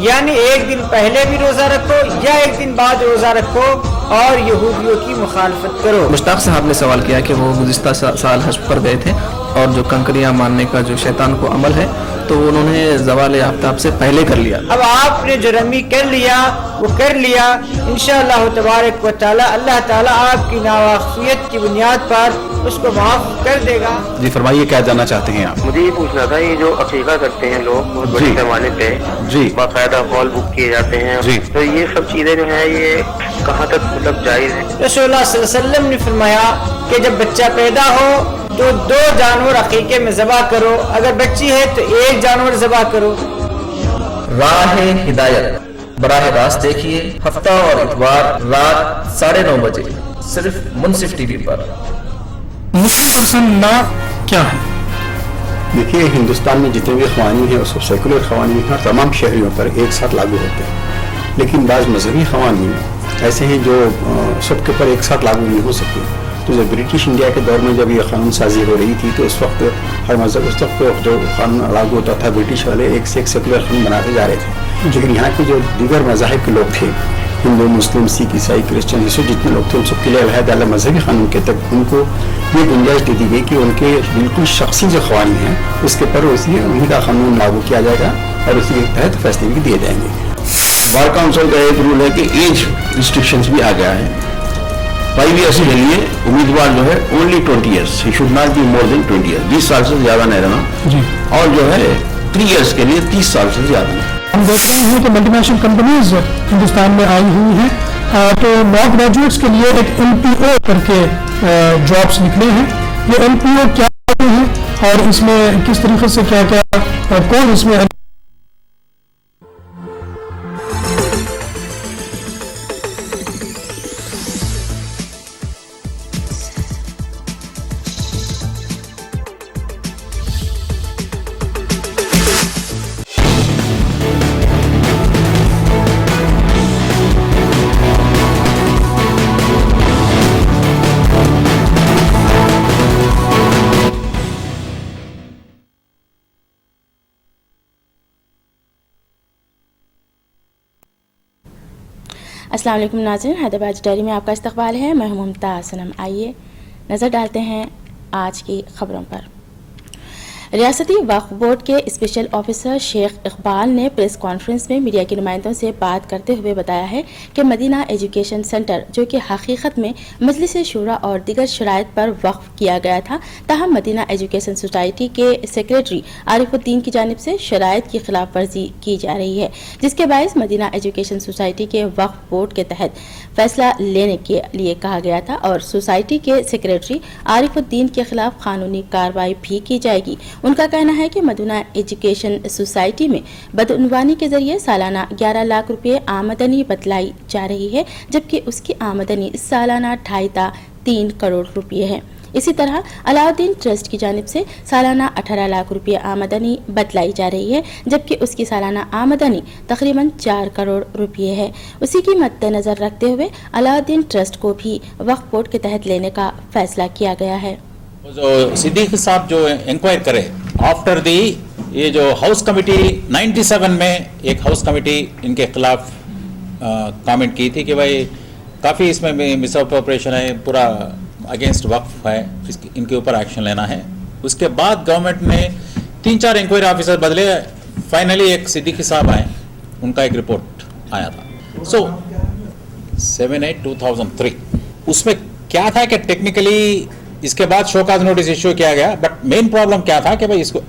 यानी एक दिन पहले भी रोज़ा रखो या एक दिन बाद रोज़ा रखो और यहूदियों की मुखालफत करो। मुश्ताक साहब ने सवाल किया कि वो गुज़िस्ता साल हज पर गए थे और जो कंकरियां मारने का जो शैतान को अमल है तो उन्होंने ज़वाल आफ्ताब से पहले कर लिया। अब आपने जो रमी कर लिया वो कर लिया, इंशाअल्लाह तबारक व तआला अल्लाह ताला आपकी नावाक़ियत की बुनियाद पर उसको माफ़ कर देगा। जी फरमाइए, क्या जानना चाहते हैं आप? मुझे ये पूछना था, ये जो अकीका करते हैं लोग बहुत बड़े पैमाने पे जी बाकायदा हॉल बुक किए जाते हैं जी, तो ये सब चीजें जो है ये कहाँ तक मतलब जायज है? रसूलुल्लाह सल्लल्लाहु अलैहि वसल्लम ने फरमाया कि जब बच्चा पैदा हो तो 2 जानवर अकीके में ज़बह करो, अगर बच्ची है तो 1 जानवर ज़बह करो। राह हिदायत बराह रास्त देखिए हफ्ता और इतवार रात 9:30 बजे सिर्फ मुनसिफ टीवी पर। मुस्लिम पर्सन लॉ क्या है? देखिए, हिंदुस्तान में जितने भी क़वानीन हैं वो सब सेकुलर क़वानीन हैं और तमाम शहरियों पर एक साथ लागू होते हैं, लेकिन बाज़ मजहबी क़वानीन ऐसे हैं जो सबके ऊपर एक साथ लागू नहीं हो सकते। तो जब ब्रिटिश इंडिया के दौर में जब ये कानून साजी हो रही थी तो उस वक्त हर मजहब उस वक्त जो कानून लागू होता था ब्रिटिश वाले एक से एक सेकुलर कानून बनाते जा रहे थे, लेकिन यहाँ के जो दीगर मज़ाहिब के लोग थे, हिंदू मुस्लिम सिख ईसाई क्रिश्चियन जैसे जितने लोग थे उन सबके लिए अलग मजहबी कानून के तक उनको ये गुंजाइश दे दी गई कि उनके बिल्कुल शख्सी जो क़वानीन हैं उसके पर उन्हीं का कानून लागू किया जाएगा और उसी के तहत फैसले भी दिए जाएंगे। बार काउंसिल का एक रूल है कि एज रिस्ट्रिक्शंस भी आ गया है। 5 ईयर्स के लिए उम्मीदवार जो है only 20 years, he should not be more than 20 years, 20 साल से ज्यादा नहीं रहना जी। और जो है 3 ईयर्स के लिए 30 साल से ज्यादा नहीं। हम देख रहे हैं कि मल्टीनेशनल कंपनीज हिंदुस्तान में आई हुई हैं, तो लॉ ग्रेजुएट्स के लिए एक LPO करके जॉब्स निकले हैं। ये LPO क्या होते हैं और इसमें किस तरीके से क्या क्या कौन इसमें अस्सलाम वालेकुम नाज़रीन, हैदराबाद डायरी में आपका इस्तकबाल है। मैं हूं मुमताज़ सनम। आइए नज़र डालते हैं आज की खबरों पर। रियासती वक्फ बोर्ड के स्पेशल ऑफिसर शेख इकबाल ने प्रेस कॉन्फ्रेंस में मीडिया के नुमाइंदों से बात करते हुए बताया है कि मदीना एजुकेशन सेंटर, जो कि हकीकत में मजलिस शूरा और दीगर शराइत पर वक्फ किया गया था, ताहम मदीना एजुकेशन सोसाइटी के सेक्रेटरी आरिफुद्दीन की जानिब से शराइत की खिलाफ वर्जी की जा रही है, जिसके बायस मदीना एजुकेशन सोसाइटी के वक्फ बोर्ड के तहत फैसला लेने के लिए कहा गया था और सोसाइटी के सेक्रेटरी आरिफुद्दीन के खिलाफ कानूनी कार्रवाई भी की जाएगी। उनका कहना है कि मदीना एजुकेशन सोसाइटी में बदउनवानी के जरिए सालाना 11 लाख रुपए आमदनी बतलाई जा रही है, जबकि उसकी आमदनी सालाना 2.5-3 करोड़ रुपए है। इसी तरह अलाउद्दीन ट्रस्ट की जानिब से सालाना 18 लाख रुपए आमदनी बतलाई जा रही है, जबकि उसकी सालाना आमदनी तकरीबन 4 करोड़ रुपए है। उसी की मद्देनजर रखते हुए अलाउद्दीन ट्रस्ट को भी वक्फ बोर्ड के तहत लेने का फैसला किया गया है। जो सिद्दीकी साहब जो इंक्वायर करे आफ्टर दी, ये जो हाउस कमेटी 97 में एक हाउस कमेटी इनके खिलाफ कमेंट की थी कि भाई काफ़ी इसमें मिसअप्रोप्रिएशन है, पूरा अगेंस्ट वक्फ है, इनके ऊपर एक्शन लेना है। उसके बाद गवर्नमेंट ने 3-4 इंक्वायरी ऑफिसर बदले, फाइनली एक सिद्दीकी साहब आए, उनका एक रिपोर्ट आया था। सो 7/8/2003 उसमें क्या था कि टेक्निकली इसके बाद शोकाज नोटिस इश्यू किया गया, बट मेन प्रॉब्लम क्या था कि भाई इसको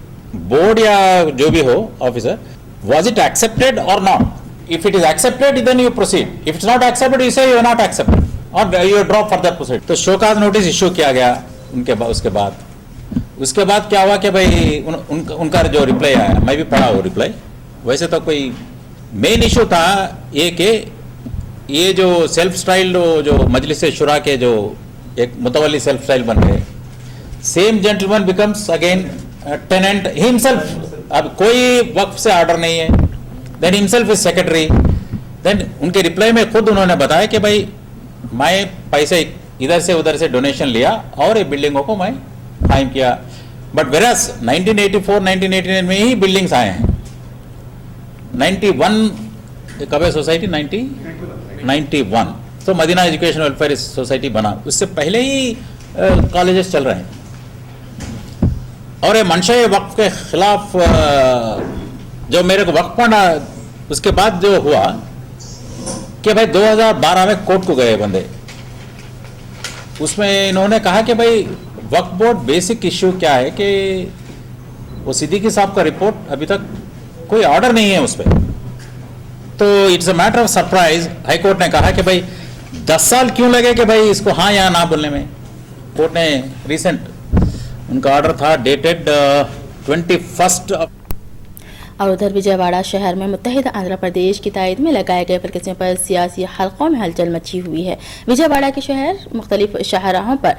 बोर्ड या जो भी हो officer, was it accepted or not? If it is accepted then you proceed, if it's not accepted you say you are not accepted और यू ड्रॉप फर्दर प्रोसीड। तो शोकाज नोटिस इश्यू किया गया उनके बाद। उसके बाद क्या हुआ कि भाई उनका जो रिप्लाई आया, मैं भी पढ़ा वो रिप्लाई। वैसे तो कोई मेन इश्यू था ये कि ये जो सेल्फ स्टाइल जो मजलिस शुरा के जो एक मुतवल्ली सेल्फ स्टाइल बन गए, same gentleman becomes again tenant himself. अब कोई वक्फ से ऑर्डर नहीं है, then himself is secretary. Then उनके रिप्लाई में खुद उन्होंने बताया कि भाई मैं पैसे इधर से उधर से डोनेशन लिया और ये बिल्डिंगों को मैं कायम किया, बट वेरस 1984-1989 में ही बिल्डिंग्स आए हैं। 91 कब है सोसाइटी 91 तो मदीना एजुकेशन वेलफेयर सोसाइटी बना, उससे पहले ही कॉलेजेस चल रहे हैं। और ये मंशा वक्फ के खिलाफ जो मेरे को वक्फ पड़ा, उसके बाद जो हुआ कि भाई 2012 में कोर्ट को गए बंदे, उसमें इन्होंने कहा कि भाई वक्फ बोर्ड बेसिक इश्यू क्या है कि वो सिद्दीकी साहब का रिपोर्ट अभी तक कोई ऑर्डर नहीं है उस पर। तो it's a matter of surprise high court ने कहा कि भाई 10 साल क्यों लगे कि भाई इसको हाँ या ना बोलने में। कोर्ट ने रिसेंट उनका ऑर्डर था डेटेड 21 और उधर विजयवाड़ा शहर में मुत्तहिदा आंध्र प्रदेश की तायद में लगाए गए प्रदर्शन पर सियासी हलकों में हलचल मची हुई है। विजयवाड़ा के शहर मुख्तलिफ शाहराहों पर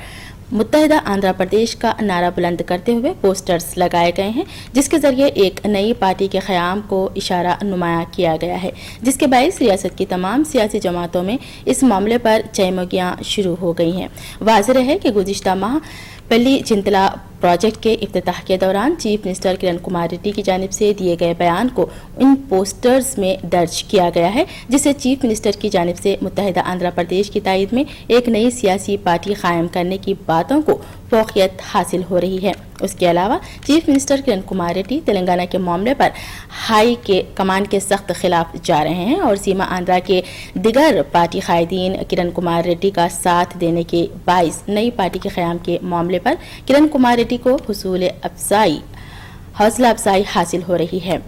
मुत्तहिदा आंध्र प्रदेश का नारा बुलंद करते हुए पोस्टर्स लगाए गए हैं, जिसके जरिए एक नई पार्टी के क़याम को इशारा नुमाया किया गया है, जिसके बायस रियासत की तमाम सियासी जमातों में इस मामले पर चैमगियाँ शुरू हो गई हैं। वाज़ेह है कि गुज़िश्ता माह पल्ली चिंतला प्रोजेक्ट के इफ्तिताह के दौरान चीफ मिनिस्टर किरण कुमार रेड्डी की जानिब से दिए गए बयान को इन पोस्टर्स में दर्ज किया गया है, जिससे चीफ मिनिस्टर की जानिब से मुत्तहिदा आंध्र प्रदेश की तायद में एक नई सियासी पार्टी कायम करने की बातों को फौकियत हासिल हो रही है। उसके अलावा चीफ मिनिस्टर किरण कुमार रेड्डी तेलंगाना के मामले पर हाई के कमान के सख्त खिलाफ जा रहे हैं और सीमा आंध्रा के दिगर पार्टी कायदीन किरण कुमार रेड्डी का साथ देने के बाइस नई पार्टी के क़याम के मामले पर किरण कुमार रेड्डी को हौसला अफजाई हासिल हो रही है।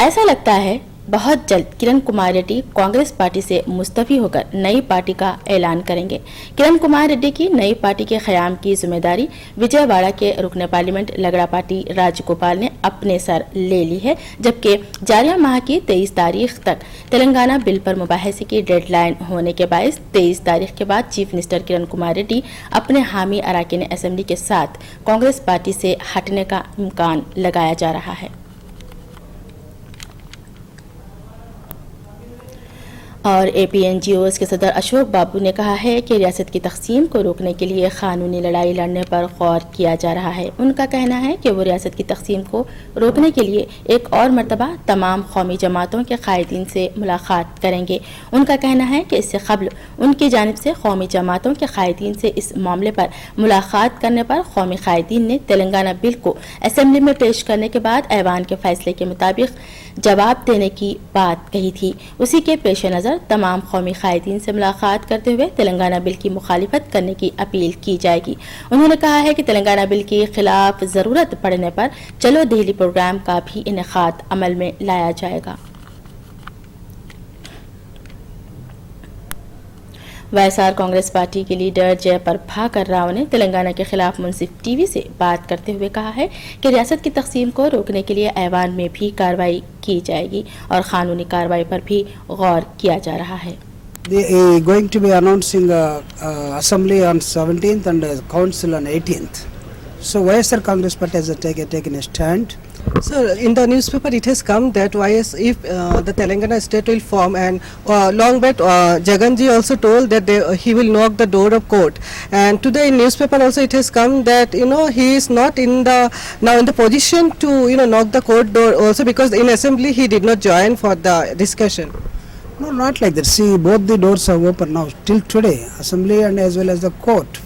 ऐसा लगता है बहुत जल्द किरण कुमार रेड्डी कांग्रेस पार्टी से मुस्तफी होकर नई पार्टी का ऐलान करेंगे। किरण कुमार रेड्डी की नई पार्टी के क़याम की जिम्मेदारी विजयवाड़ा के रुकन पार्लियामेंट लगड़ा पार्टी राजगोपाल ने अपने सर ले ली है, जबकि जारिया माह की 23 तारीख तक तेलंगाना बिल पर मुबाहिसे की डेडलाइन होने के बायस 23 तारीख के बाद चीफ मिनिस्टर किरण कुमार रेड्डी अपने हामी अराकीन असेंबली के साथ कांग्रेस पार्टी से हटने का इम्कान लगाया जा रहा है। और APNGOs के सदर अशोक बाबू ने कहा है कि रियासत की तकसीम को रोकने के लिए कानूनी लड़ाई लड़ने पर गौर किया जा रहा है। उनका कहना है कि वो रियासत की तकसीम को रोकने के लिए एक और मरतबा तमाम कौमी जमातों के कायदीन से मुलाकात करेंगे। उनका कहना है कि इससे कबल उनकी जानिब से कौमी जमातों के कायदीन से इस मामले पर मुलाकात करने पर कौमी कायदीन ने तेलंगाना बिल को असेंबली में पेश करने के बाद ऐवान के फैसले के मुताबिक जवाब देने की बात कही थी। उसी के पेश नज़र तमाम कौमी कायदीन से मुलाकात करते हुए तेलंगाना बिल की मुखालिफत करने की अपील की जाएगी। उन्होंने कहा है कि तेलंगाना बिल के खिलाफ ज़रूरत पड़ने पर चलो दिल्ली प्रोग्राम का भी इनेकाद अमल में लाया जाएगा। वाईएसआर कांग्रेस पार्टी के लीडर जयप्रभाकर राव ने तेलंगाना के खिलाफ मुंसिफ टीवी से बात करते हुए कहा है कि रियासत की तकसीम को रोकने के लिए ऐवान में भी कार्रवाई की जाएगी और कानूनी कार्रवाई पर भी गौर किया जा रहा है। Going to be announcing assembly on 17th and council on 18th. So YSR Congress Party has taken a stand. Sir, in the newspaper it has come that if the Telangana state will form, and long back Jaganji also told that he will knock the door of court, and today in newspaper also it has come that he is not in the position to knock the court door also, because in assembly he did not join for the discussion. No, not like that. See, both the doors are open now till today, assembly and as well as the court.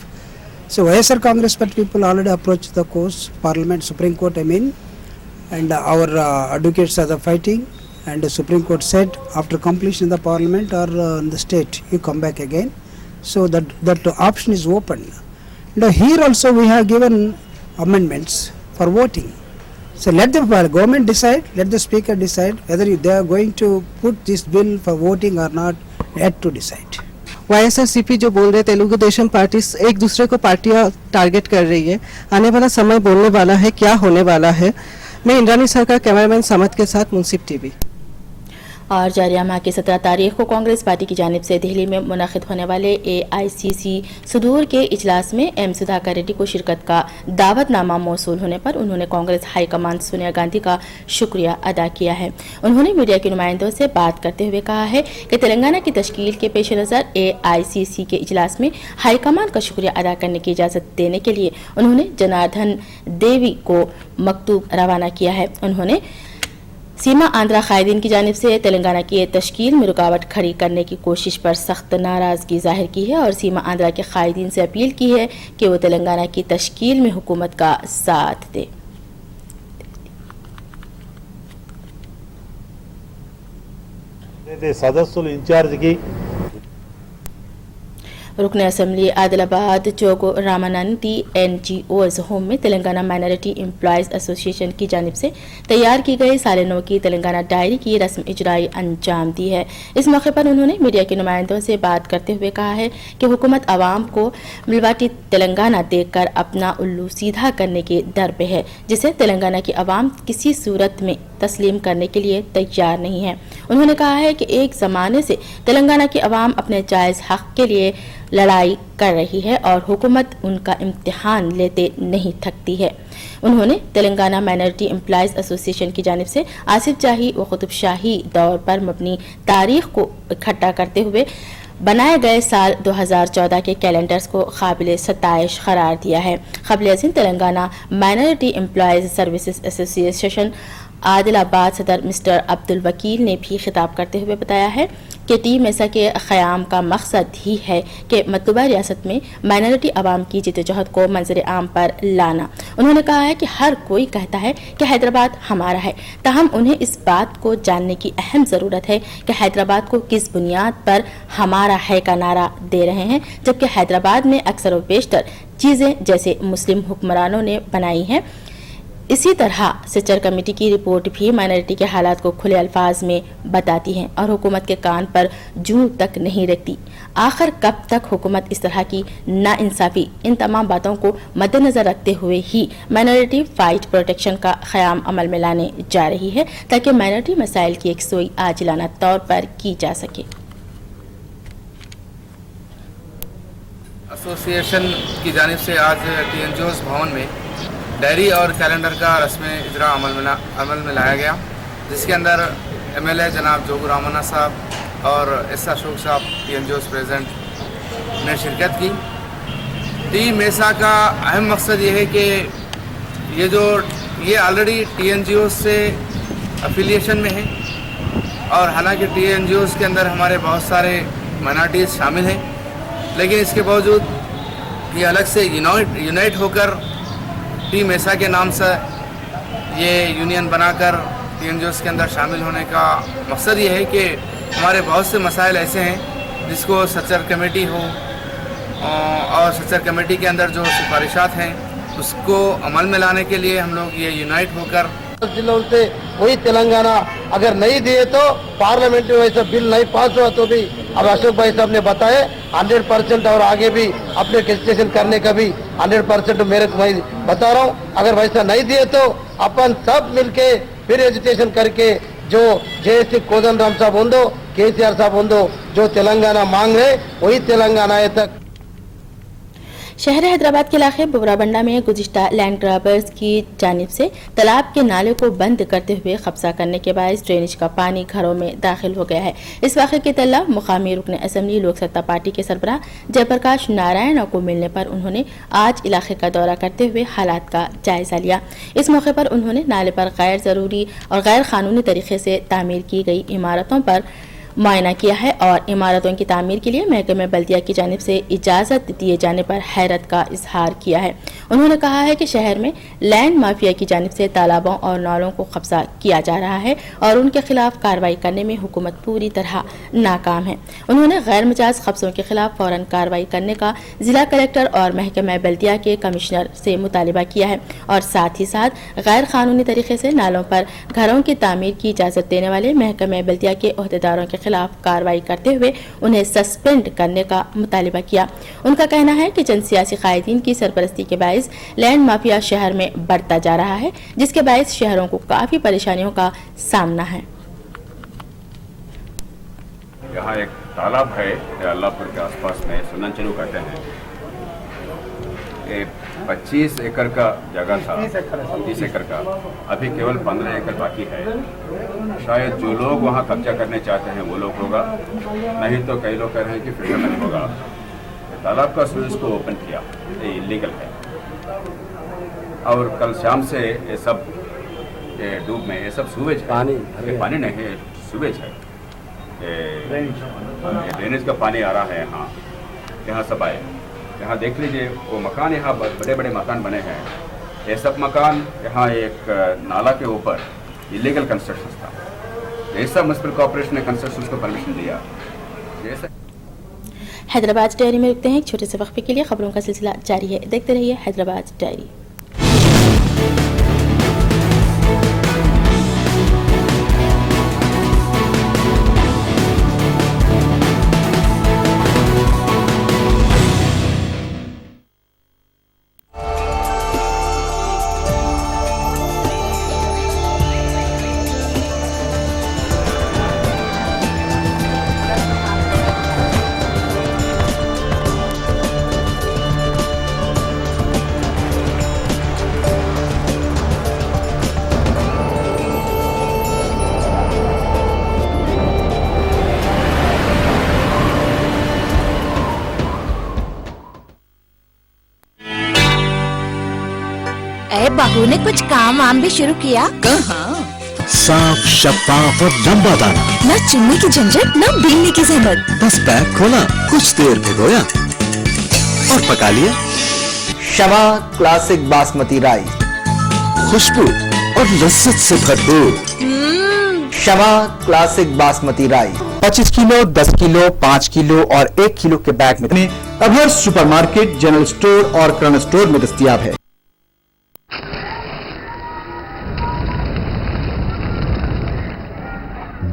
So YSR Congress Party people already approached the courts, Parliament, Supreme Court, and our advocates are fighting, and the Supreme Court said after completion in the Parliament or in the state, you come back again. So that option is open. Now here also we have given amendments for voting. So let the government decide, let the speaker decide whether they are going to put this bill for voting or not, yet to decide. YSRCP जो बोल रहे Telugu Desam party एक दूसरे को पार्टियां target कर रही है, आने वाला समय बोलने वाला है क्या होने वाला है। मैं इंद्रानी सरकार, कैमरामैन समत के साथ मुंसिफ टीवी। और जारिया माह की 17 तारीख को कांग्रेस पार्टी की जानिब से दिल्ली में मुनक़िद होने वाले AICC सुदूर के इजलास में M सुधाकर रेड्डी को शिरकत का दावतनामा मौसूल होने पर उन्होंने कांग्रेस हाईकमान सोनिया गांधी का शुक्रिया अदा किया है। उन्होंने मीडिया के नुमाइंदों से बात करते हुए कहा है कि तेलंगाना की तश्कील के पेश नज़र AICC के इजलास में हाईकमान का शुक्रिया अदा करने की इजाज़त देने के लिए उन्होंने जनार्दन देवी को मकतूब रवाना किया है। उन्होंने सीमा आंध्रा कायदीन की जानिब से तेलंगाना की तश्कील में रुकावट खड़ी करने की कोशिश पर सख्त नाराजगी जाहिर की है और सीमा आंध्रा के कायदीन से अपील की है कि वो तेलंगाना की तश्कील में हुकूमत का साथ दे। सदस्यु इंचार्ज की रुकन असम्बली आदिलाबाद चौको रामानंदी NGOs होम में तेलंगाना माइनॉरिटी एम्प्लॉयज़ एसोसिएशन की जानिब से तैयार की गई साल 9 की तेलंगाना डायरी की रस्म इजराई अंजाम दी है। इस मौके पर उन्होंने मीडिया के नुमाइंदों से बात करते हुए कहा है कि हुकूमत आवाम को मिलवाटी तेलंगाना देखकर अपना उल्लू सीधा करने के डर पे है, जिसे तेलंगाना की आवाम किसी सूरत में तस्लीम करने के लिए तैयार नहीं है। उन्होंने कहा है कि एक ज़माने से तेलंगाना की आवाम अपने जायज़ हक के लिए लड़ाई कर रही है और हुकूमत उनका इम्तिहान लेते नहीं थकती है। उन्होंने तेलंगाना माइनॉरिटी एम्प्लॉयज़ एसोसिएशन की जानिब से आसिफ जाही व कुतुब शाही दौर पर मबनी तारीख को इकट्ठा करते हुए बनाए गए साल 2014 के कैलेंडर्स को काबिल सताइश करार दिया है। क़ब्ल-ए-ज़िन Telangana minority employees services association Adilabad सदर मिस्टर अब्दुल वकील ने भी खिताब करते हुए बताया है कि टीम ऐसा के क़याम का मकसद ही है कि मतलूबा रियासत में माइनॉरिटी आवाम की जिद्दोजहद को मंजर आम पर लाना। उन्होंने कहा है कि हर कोई कहता है कि हैदराबाद हमारा है, ताहम उन्हें इस बात को जानने की अहम ज़रूरत है कि हैदराबाद को किस बुनियाद पर हमारा है का नारा दे रहे हैं, जबकि हैदराबाद में अक्सर व बेशतर चीज़ें जैसे मुस्लिम हुक्मरानों ने बनाई हैं। इसी तरह सिचर कमेटी की रिपोर्ट भी माइनॉरिटी के हालात को खुले अल्फाज में बताती है और हुकूमत के कान पर जूं तक नहीं रखती। आखिर कब तक हुकूमत इस तरह की नाइंसाफ़ी, इन तमाम बातों को मद्देनज़र रखते हुए ही माइनॉरिटी फाइट प्रोटेक्शन का क़याम अमल में लाने जा रही है ताकि माइनॉरिटी मसाइल की यकसोई आजिलाना तौर पर की जा सके। एसोसिएशन की जानिब से आज TNGOs भवन में डायरी और कैलेंडर का रस्म इजरा अमल में लाया गया, जिसके अंदर MLA जनाब जोगू रामन्ना साहब और एस अशोक साहब TNGOs प्रेजेंट ने शिरकत की। टीम ऐसा का अहम मकसद ये है कि ये ऑलरेडी TNGOs से अफिलिएशन में है और हालांकि TNGOs के अंदर हमारे बहुत सारे माइनॉरिटीज़ शामिल हैं, लेकिन इसके बावजूद ये अलग से यूनाइट होकर टीम ऐसा के नाम से ये यूनियन बनाकर TNGOs के अंदर शामिल होने का मकसद ये है कि हमारे बहुत से मसाइल ऐसे हैं जिसको सचर कमेटी हो और सचर कमेटी के अंदर जो सिफारिशात हैं उसको अमल में लाने के लिए हम लोग ये यूनाइट होकर जिलों से वही तेलंगाना अगर नहीं दिए तो पार्लियामेंट में वैसा बिल नहीं पास हुआ तो भी अब अशोक भाई साहब ने बताए 100% और आगे भी अपने रजिस्ट्रेशन करने का भी 100% मेरे को भाई बता रहा हूँ। अगर वैसा नहीं दिए तो अपन सब मिलके फिर रजिस्ट्रेशन करके जो जैसे कोदन राम साहब होंदो, KCR साहब होंदो, जो तेलंगाना मांग है वही तेलंगाना है तक। शहर हैदराबाद के इलाके बुबराबंडा में गुज़िश्ता लैंड ग्राबर्स की जानिब से तालाब के नाले को बंद करते हुए कब्जा करने के बायस ड्रेनेज का पानी घरों में दाखिल हो गया है। इस वाक़े की इत्तला मुकामी रुकन असम्बली लोक सत्ता पार्टी के सरबराह जयप्रकाश नारायण को मिलने पर उन्होंने आज इलाके का दौरा करते हुए हालात का जायजा लिया। इस मौके पर उन्होंने नाले पर गैर ज़रूरी और गैर कानूनी तरीके से तामीर की गई इमारतों पर मुआयना किया है और इमारतों की तामीर के लिए महकमे बल्दिया की जानिब से इजाज़त दिए जाने पर हैरत का इजहार किया है। उन्होंने कहा है कि शहर में लैंड माफिया की जानिब से तालाबों और नालों को कब्जा किया जा रहा है और उनके खिलाफ कार्रवाई करने में हुकूमत पूरी तरह नाकाम है। उन्होंने गैर मजाज कब्जों के खिलाफ फौरन कार्रवाई करने का जिला कलेक्टर और महकमा बल्दिया के कमिश्नर से मुतालिबा किया है और साथ ही साथ गैर कानूनी तरीके से नालों पर घरों की तामीर की इजाज़त देने वाले महकमा बल्दिया के अहदेदारों के खिलाफ कार्रवाई करते हुए उन्हें सस्पेंड करने का मुतालिबा किया। उनका कहना है कि चंद सियासी कायदीन की सरपरस्ती के बायस लैंड माफिया शहर में बढ़ता जा रहा है, जिसके बायस शहरों को काफी परेशानियों का सामना है। यहाँ एक तालाब है अल्लाहपुर के आसपास में, सुननचलू कहते हैं। ये 25 एकड़ का जगह था, 30 एकड़ का, अभी केवल 15 एकड़ बाकी है। शायद जो लोग वहाँ कब्जा करने चाहते हैं वो लोग होगा, नहीं तो कई लोग कह रहे हैं कि फिर नहीं होगा। तालाब का स्लूइस को ओपन किया, ये इलीगल है और कल शाम से ये सब ये डूब में ये सब सूवेज है, पानी नहीं है, सूवेज है, ड्रेनेज का पानी आ रहा है यहाँ सब आए। यहाँ देख लीजिए वो मकान, यहाँ बड़े बड़े मकान बने हैं, ये सब मकान यहाँ एक नाला के ऊपर इलीगल कंस्ट्रक्शन था। ऐसा म्युनिसिपल कॉर्पोरेशन ने कंस्ट्रक्शन को परमिशन दिया। हैदराबाद डायरी में रुकते हैं एक छोटे से वक्फे के लिए। खबरों का सिलसिला जारी है, देखते रहिए हैदराबाद डायरी। बाबू ने कुछ काम वाम भी शुरू किया? कहाँ? साफ शफाफ और लंबा दाना, न चुनने की झंझट न बीनने की जहमत। बस पैक खोला, कुछ देर भिगोया और पका लिया। शमा क्लासिक बासमती राइस, खुशबू और लज्जत से भरपूर। Shama classic basmati rice 25 kilo, 10 kilo, 5 kilo और 1 किलो के बैग में अब हर सुपरमार्केट, जनरल स्टोर और किराना स्टोर में दस्तयाब है।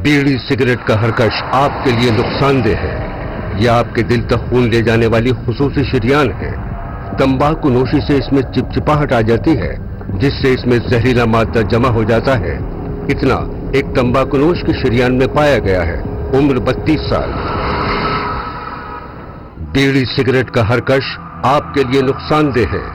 बीड़ी सिगरेट का हरकश आपके लिए नुकसानदेह है। यह आपके दिल तक खून ले जाने वाली खुसूसी शरियान है। तंबाकू नोशी से इसमें चिपचिपाहट आ जाती है, जिससे इसमें जहरीला मादा जमा हो जाता है। इतना एक तंबाकूनोश की शरियान में पाया गया है। उम्र 32 साल। बीड़ी सिगरेट का हरकश आपके लिए नुकसानदेह है।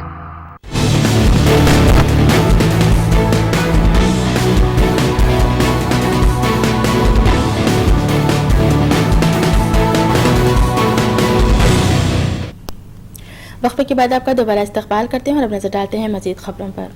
वक्फे के बाद आपका दोबारा इस्तकबाल करते हैं और अब नजर डालते हैं मजीद खबरों पर।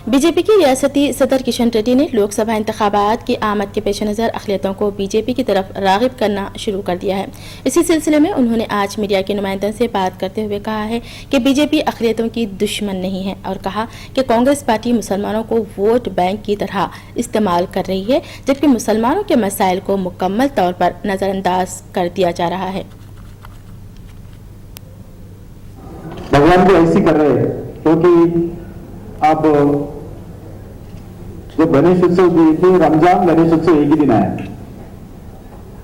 बीजेपी के रियासती सदर किशन रेड्डी ने लोकसभा इंतखाबात की आमद के पेश नज़र अक़लियतों को बीजेपी की तरफ राग़िब करना शुरू कर दिया है। इसी सिलसिले में उन्होंने आज मीडिया के नुमाइंदों से बात करते हुए कहा है कि बीजेपी अक़लियतों की दुश्मन नहीं है और कहा कि कांग्रेस पार्टी मुसलमानों को वोट बैंक की तरह इस्तेमाल कर रही है, जबकि मुसलमानों के मसाइल को मुकम्मल तौर पर नज़रअंदाज कर दिया जा रहा है। भगवान भी ऐसी कर रहे हैं, क्योंकि अब जो गणेश उत्सव देखिए, रमजान गणेश उत्सव एक ही दिन आया,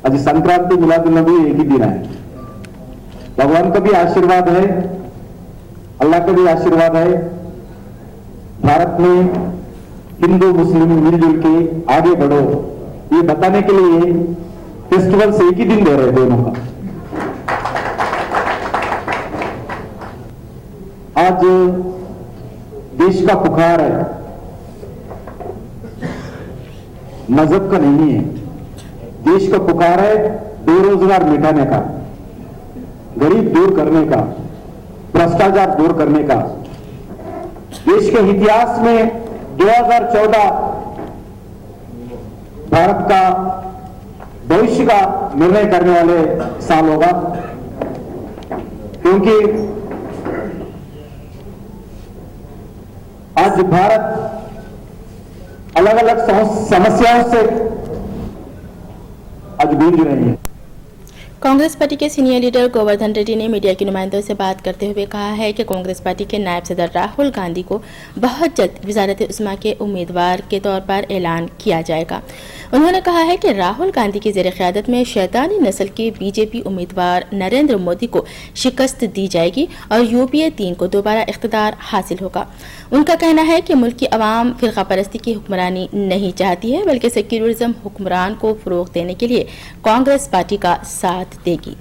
आज संक्रांति मिलादुन्नबी एक ही दिन आया। भगवान का भी आशीर्वाद है, अल्लाह का भी आशीर्वाद है। भारत में हिंदू मुस्लिम मिलजुल के आगे बढ़ो, ये बताने के लिए फेस्टिवल्स एक ही दिन दे रहे दोनों का। आज देश का पुकार है, मजहब का नहीं है। देश का पुकार है बेरोजगार मिटाने का, गरीब दूर करने का, भ्रष्टाचार दूर करने का। देश के इतिहास में 2014 भारत का भविष्य का निर्णय करने वाले साल होगा, क्योंकि आज भारत अलग अलग समस्याओं से आज जूझ रही है। कांग्रेस पार्टी के सीनियर लीडर गोवर्धन रेड्डी ने मीडिया के नुमाइंदों से बात करते हुए कहा है कि कांग्रेस पार्टी के नायब सदर राहुल गांधी को बहुत जल्द वजारत उस्मा के उम्मीदवार के तौर पर ऐलान किया जाएगा। उन्होंने कहा है कि राहुल गांधी की ज़ेर क़यादत में शैतानी नस्ल के बीजेपी उम्मीदवार नरेंद्र मोदी को शिकस्त दी जाएगी और यूपीए 3 को दोबारा इख्तिदार हासिल होगा। उनका कहना है कि मुल्क की अवाम फ़िरका परस्ती की हुक्मरानी नहीं चाहती है, बल्कि सेक्युलरिज्म हुक्मरान को फ़रोग़ देने के लिए कांग्रेस पार्टी का साथ देगी।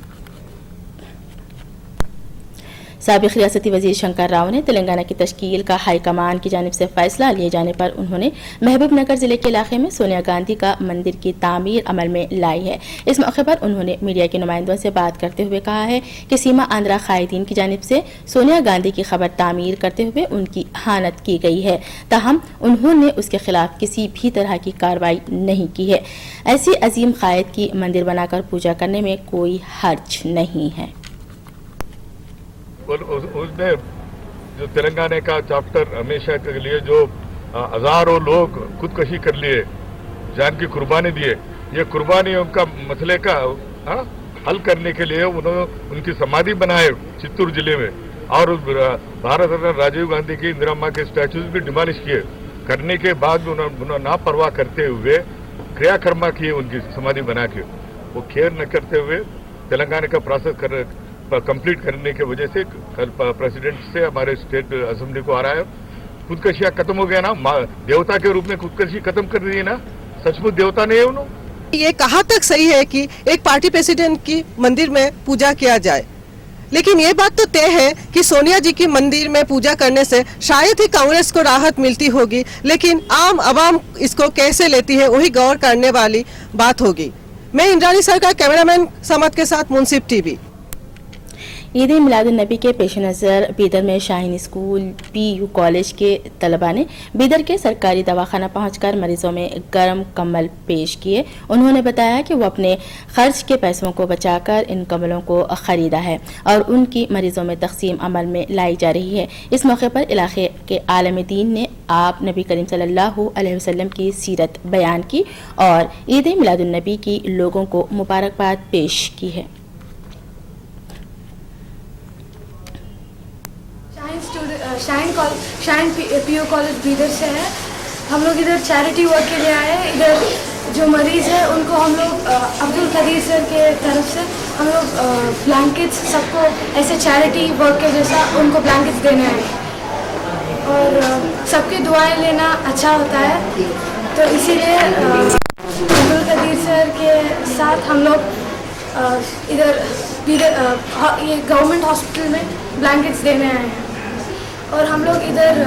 साबिक रियासती वजीर शंकर राव ने तेलंगाना की तश्कील का हाई कमान की जानिब से फैसला लिए जाने पर उन्होंने महबूब नगर जिले के इलाके में सोनिया गांधी का मंदिर की तामीर अमल में लाई है। इस मौके पर उन्होंने मीडिया के नुमाइंदों से बात करते हुए कहा है कि सीमा आंध्रा कायदीन की जानिब से सोनिया गांधी की खबर तामीर करते हुए उनकी हानत की गई है, ताहम उन्होंने उसके खिलाफ किसी भी तरह की कार्रवाई नहीं की है। ऐसी अजीम कायद की मंदिर बनाकर पूजा करने में कोई हर्ज नहीं है। उसने जो तेलंगाना का चैप्टर हमेशा के लिए जो हजारों लोग खुदकशी कर लिए, जान की कुर्बानी दिए, ये कुर्बानी उनका मसले का हल करने के लिए उन्होंने उनकी समाधि बनाए चित्तूर जिले में, और भारत रत्न राजीव गांधी की इंदिरा माँ के स्टैचूज भी डिमोलिश किए। करने के बाद उन्होंने नापरवाह करते हुए क्रियाकर्मा किए, उनकी समाधि बना के वो केयर न करते हुए तेलंगाना का प्रोसेस कंप्लीट करने की वजह से कल प्रेसिडेंट से हमारे स्टेट असेंबली को आ रहा है। खुदकशियां खत्म हो गया ना, देवता के रूप में खुदकशी खत्म कर दी है ना, सचमुच देवता नहीं है उन्होंने। ये कहाँ तक सही है कि एक पार्टी प्रेसिडेंट की मंदिर में पूजा किया जाए, लेकिन ये बात तो तय है कि सोनिया जी की मंदिर में पूजा करने से शायद ही कांग्रेस को राहत मिलती होगी, लेकिन आम आवाम इसको कैसे लेती है वही गौर करने वाली बात होगी। मैं इंद्रानी सरकार, कैमरामैन समद के साथ मुंसिफ टीवी। ईद मिलादुन नबी के पेश नज़र बीदर में शाहीन स्कूल PU कॉलेज के तलबा ने बीदर के सरकारी दवाखाना पहुंचकर मरीजों में गर्म कम्बल पेश किए। उन्होंने बताया कि वो अपने खर्च के पैसों को बचाकर इन कम्बलों को खरीदा है और उनकी मरीजों में तकसीम अमल में लाई जा रही है। इस मौके पर इलाके के आलम दीन ने आप नबी करीम सल्लल्लाहु अलैहि वसल्लम की सीरत बयान की और ईद मिलादुन नबी की लोगों को मुबारकबाद पेश की है। शाइन PU कॉलेज बीदर से है। हम लोग इधर चैरिटी वर्क के लिए आए हैं। इधर जो मरीज़ है उनको हम लोग अब्दुल कदीर सर के तरफ से हम लोग ब्लैंकेट्स सबको ऐसे चैरिटी वर्क के जैसा उनको ब्लैंकेट्स देने आए और सबकी दुआएं लेना अच्छा होता है, तो इसीलिए अब्दुल कदीर सर के साथ हम लोग इधर ये गवर्नमेंट हॉस्पिटल में ब्लैंकेट्स देने आए हैं। और हम लोग इधर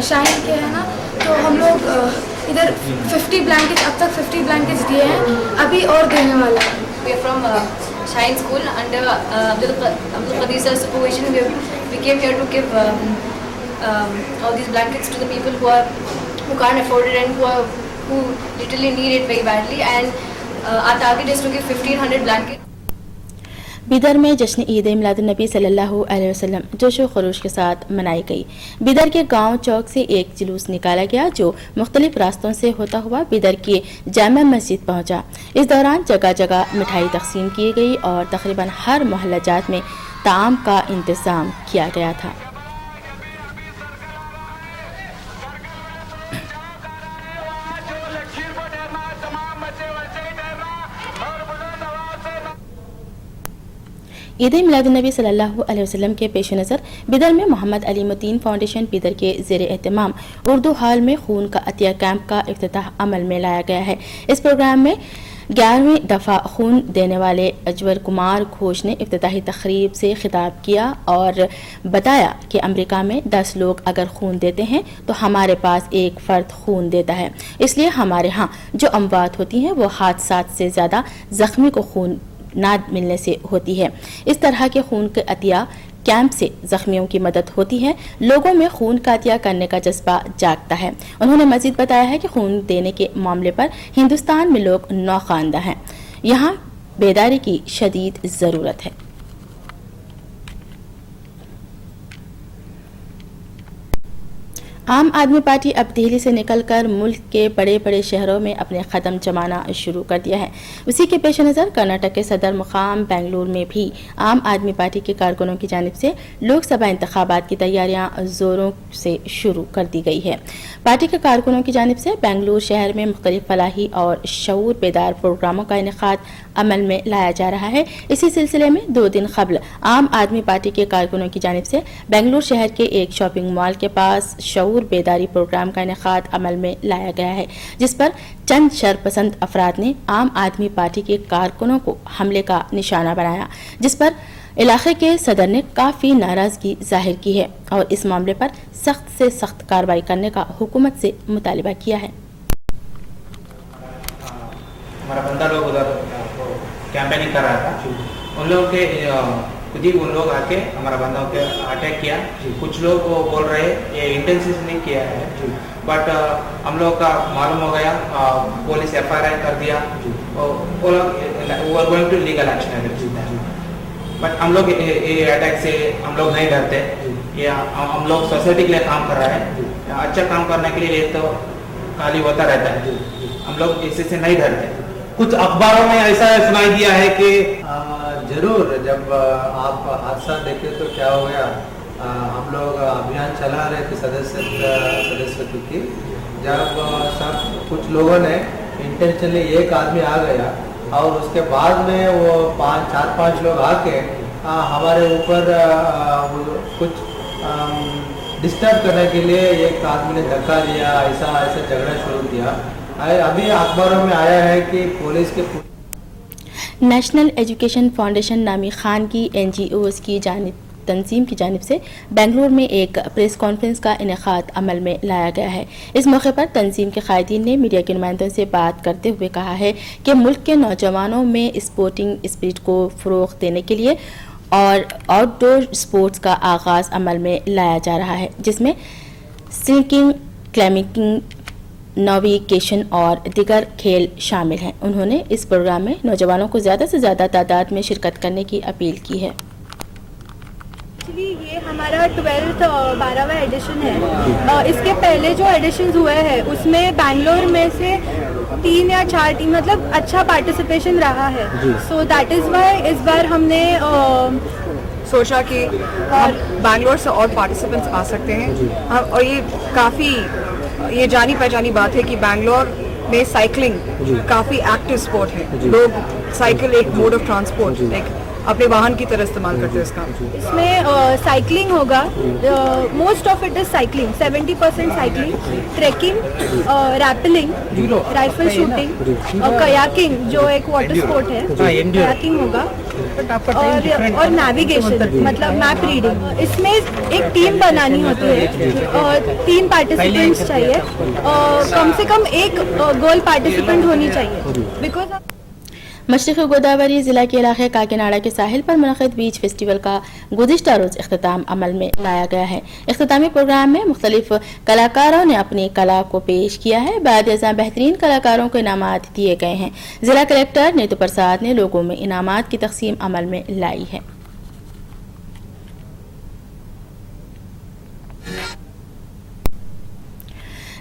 शाइन के हैं ना, तो हम लोग इधर 50 ब्लैंकेट्स, अब तक 50 ब्लैंकेट्स दिए हैं, अभी और देने वाला है। We are from Shine School under Abdul Qadir sir's supervision. We came here to give all these blankets to the people who can't afford it and who literally need it very badly. And our target is to give 1500 blankets. Bidar में जश्न ईद मिलादुन नबी सल्लल्लाहु अलैहि वसल्लम जोशो खरोश के साथ मनाई गई। बीदर के गांव चौक से एक जुलूस निकाला गया जो मुख्तलिफ रास्तों से होता हुआ बीदर की जामा मस्जिद पहुंचा। इस दौरान जगह जगह मिठाई तकसीम की गई और तकरीबन हर मोहल्ला जात में ताम का इंतजाम किया गया था। ईद मिलादुन नबी सल्लल्लाहु अलैहि वसल्लम के पेश नज़र बीदर में मोहम्मद अली मुतीन फाउंडेशन बीदर के ज़ेर एहतमाम उर्दू हॉल में खून का अतिया कैंप का इफ्तिताह अमल में लाया गया है। इस प्रोग्राम में 11वीं दफ़ा खून देने वाले अजवर कुमार घोष ने इफ्तिताही तकरीब से खिताब किया और बताया कि अमेरिका में 10 लोग अगर खून देते हैं तो हमारे पास एक फ़र्द खून देता है, इसलिए हमारे यहाँ जो अमवात होती हैं वो हादसात से ज़्यादा ज़ख्मी को खून ना मिलने से होती है। इस तरह के खून के अतिया कैंप से जख्मियों की मदद होती है, लोगों में खून का अतिया करने का जज्बा जागता है। उन्होंने मजीद बताया है कि खून देने के मामले पर हिंदुस्तान में लोग नौखानदा हैं, यहाँ बेदारी की शदीद ज़रूरत है। आम आदमी पार्टी अब दिल्ली से निकलकर मुल्क के बड़े बड़े शहरों में अपने कदम जमाना शुरू कर दिया है। उसी के पेश नज़र कर्नाटक के सदर मुकाम बेंगलुरु में भी आम आदमी पार्टी के कारकुनों की जानिब से लोकसभा इंतखाबात की तैयारियां ज़ोरों से शुरू कर दी गई है। पार्टी के कारकुनों की जानिब से बेंगलुरु शहर में मुख्तलिफ फलाही और शऊर बेदार प्रोग्रामों का इनेकाद अमल में लाया जा रहा है। इसी सिलसिले में 2 दिन कबल आम आदमी पार्टी के कारकुनों की जानिब से बेंगलुरु शहर के एक शॉपिंग मॉल के पास शऊर बेदारी प्रोग्राम का इनेकाद अमल में लाया गया है, जिस पर चंद शरपसंद अफराद ने आम आदमी पार्टी के कारकुनों को हमले का निशाना बनाया, जिस पर इलाके के सदर ने काफ़ी नाराज़गी जाहिर की है और इस मामले पर सख्त से सख्त कार्रवाई करने का हुकूमत से मुतालिबा किया है। हमारा बंदा लोग उधर कैंपेनिंग कर रहा था, उन लोगों के खुद ही उन लोग आके हमारा बंदा के अटैक किया। कुछ लोग वो बोल रहे ये इंटेंशनली किया है, बट हम लोग का मालूम हो गया, पुलिस FIR कर दिया, वो लोग going to legal action. But हम लोग ये अटैक से हम लोग नहीं डरते, ये हम लोग सोसाइटी के लिए काम कर रहा है, अच्छा काम करने के लिए तो खाली होता रहता है, हम लोग इसी से नहीं डरते। कुछ अखबारों में ऐसा सुनाई दिया है कि जरूर जब आप हादसा देखे तो क्या हो गया, हम लोग अभियान चला रहे थे सदस्य की, जब सब कुछ लोगों ने इंटेंशनली एक आदमी आ गया और उसके बाद में वो 4-5 लोग आके हमारे ऊपर कुछ डिस्टर्ब करने के लिए एक आदमी ने धक्का दिया, ऐसा झगड़ा शुरू किया। अभी अखबारों में आया है कि पुलिस के नेशनल एजुकेशन फाउंडेशन नामी खान की NGOs की तंजीम की जानिब से बेंगलुरु में एक प्रेस कॉन्फ्रेंस का इनेकाद अमल में लाया गया है। इस मौके पर तंजीम के कायदीन ने मीडिया के नुमाइंदों से बात करते हुए कहा है कि मुल्क के नौजवानों में स्पोर्टिंग स्पिरिट को फ़रोग़ देने के लिए और आउटडोर स्पोर्ट्स का आगाज़ अमल में लाया जा रहा है, जिसमें स्किंग, क्लाइंबिंग, नेविगेशन और दीगर खेल शामिल हैं। उन्होंने इस प्रोग्राम में नौजवानों को ज़्यादा से ज़्यादा तादाद में शिरकत करने की अपील की है। एक्चुअली ये हमारा 12वां एडिशन है। इसके पहले जो एडिशंस हुए हैं उसमें बैंगलोर में से 3 या 4 टीम मतलब अच्छा पार्टिसिपेशन रहा है, सो दैट इज़ वाई इस बार हमने सोचा कि बैंगलोर से और पार्टिसिपेंट्स आ सकते हैं। और ये काफ़ी ये जानी पहचानी बात है कि बैंगलोर में साइकिलिंग काफ़ी एक्टिव स्पोर्ट है। लोग साइकिल एक मोड ऑफ ट्रांसपोर्ट एक अपने वाहन की तरह इस्तेमाल करते हैं इसका। इसमें साइकिलिंग होगा, most of it is cycling, 70% cycling, trekking, rappelling, rifle shooting, kayaking जो एक वाटर स्पोर्ट है, कयाकिंग होगा और नेविगेशन मतलब मैप रीडिंग। इसमें एक टीम बनानी होती है, 3 पार्टिसिपेंट्स चाहिए, कम से कम एक गर्ल पार्टिसिपेंट होनी चाहिए बिकॉज मशरक़ी गोदावरी ज़िला के इलाके काकीनाडा के साहिल पर मुनक़िद बीच फेस्टिवल का गुज़िश्ता रोज़ इख्तिताम अमल में लाया गया है। इख्तितामी प्रोग्राम में मुख्तलिफ कलाकारों ने अपनी कला को पेश किया है। बाद बेहतरीन कलाकारों को इनामात दिए गए हैं। ज़िला कलेक्टर नीतू प्रसाद ने लोगों में इनामात की तकसीम अमल में लाई है।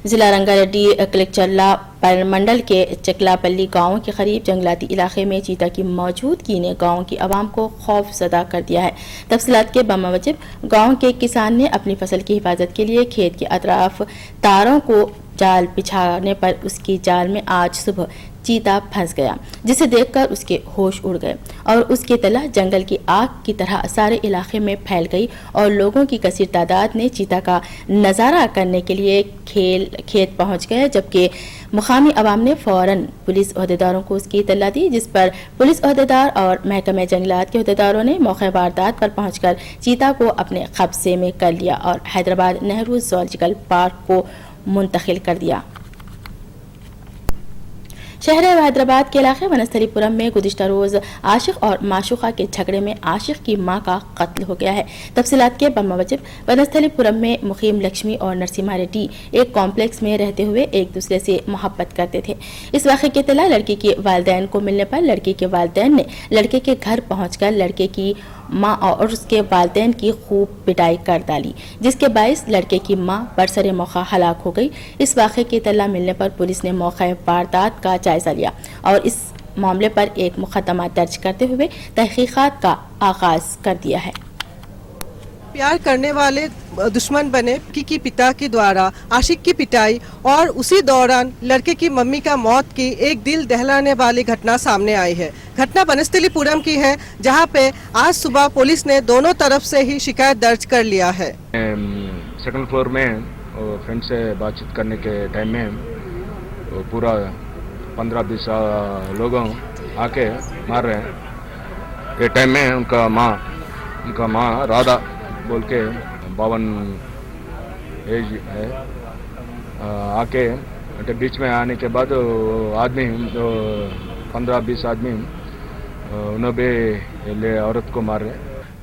जिला रंगारेड्डी कलेक्चरला मंडल के चकलापल्ली गांव के करीब जंगलाती इलाके में चीता की मौजूदगी ने गांव की आवाम को खौफजदा कर दिया है। तफसीलात के बमुजिब गांव के किसान ने अपनी फसल की हिफाजत के लिए खेत के अतराफ तारों को जाल बिछाने पर उसकी जाल में आज सुबह चीता फंस गया, जिसे देखकर उसके होश उड़ गए और उसकी तला जंगल की आग की तरह सारे इलाके में फैल गई और लोगों की कसीर तादाद ने चीता का नज़ारा करने के लिए खेत पहुंच गए, जबकि मुकामी अवाम ने फ़ौरन पुलिस अहदेदारों को उसकी इत्तला दी, जिस पर पुलिस अहदेदार और महकमे जंगलात के अहदेदारों ने मौके वारदात पर पहुंचकर चीता को अपने कब्जे में कर लिया और हैदराबाद नेहरू ज़ूलॉजिकल पार्क को मुंतकिल कर दिया। शहर हैदराबाद के इलाके वनस्थलीपुरम में गुज़िश्ता रोज़ आशिक और माशूका के झगड़े में आशिक की मां का कत्ल हो गया है। तफसीलात के बमुजिब वनस्थलीपुरम में मुकीम लक्ष्मी और नरसिम्हा रेड्डी एक कॉम्प्लेक्स में रहते हुए एक दूसरे से मोहब्बत करते थे। इस वाक़े की इत्तला लड़की के वालिदैन को मिलने पर लड़के के वालिदैन ने लड़के के घर पहुंचकर लड़के की मां और उसके वालिदैन की खूब पिटाई कर डाली, जिसके बायस लड़के की मां बरसरे मौका हलाक हो गई। इस वाक़े की इत्तला मिलने पर पुलिस ने मौके वारदात का जायजा लिया और इस मामले पर एक मुकदमा दर्ज करते हुए तहकीकात का आगाज कर दिया है। प्यार करने वाले दुश्मन बने की पिता के द्वारा आशिक की पिटाई और उसी दौरान लड़के की मम्मी का मौत की एक दिल दहलाने वाली घटना सामने आई है। घटना वनस्थलीपुरम की है, जहां पे आज सुबह पुलिस ने दोनों तरफ से ही शिकायत दर्ज कर लिया है। सेकंड फ्लोर में फ्रेंड से बातचीत करने के टाइम में पूरा 15-20 लोगों आके मार रहे हैं। ये टाइम में उनका माँ उनका माँ राधा बोल के 52 एज है। आके बीच में आने के बाद आदमी 15-20 आदमी उन्होंने भी औरत को मार रहे।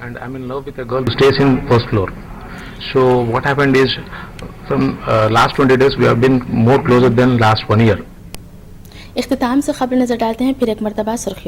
And I'm in love with a girl who stays in first floor. So what happened is, from last 20 days we have been more closer than last 1 year. इख्तिताम से खबर नजर डालते हैं फिर एक मरतबा सुर्खियों।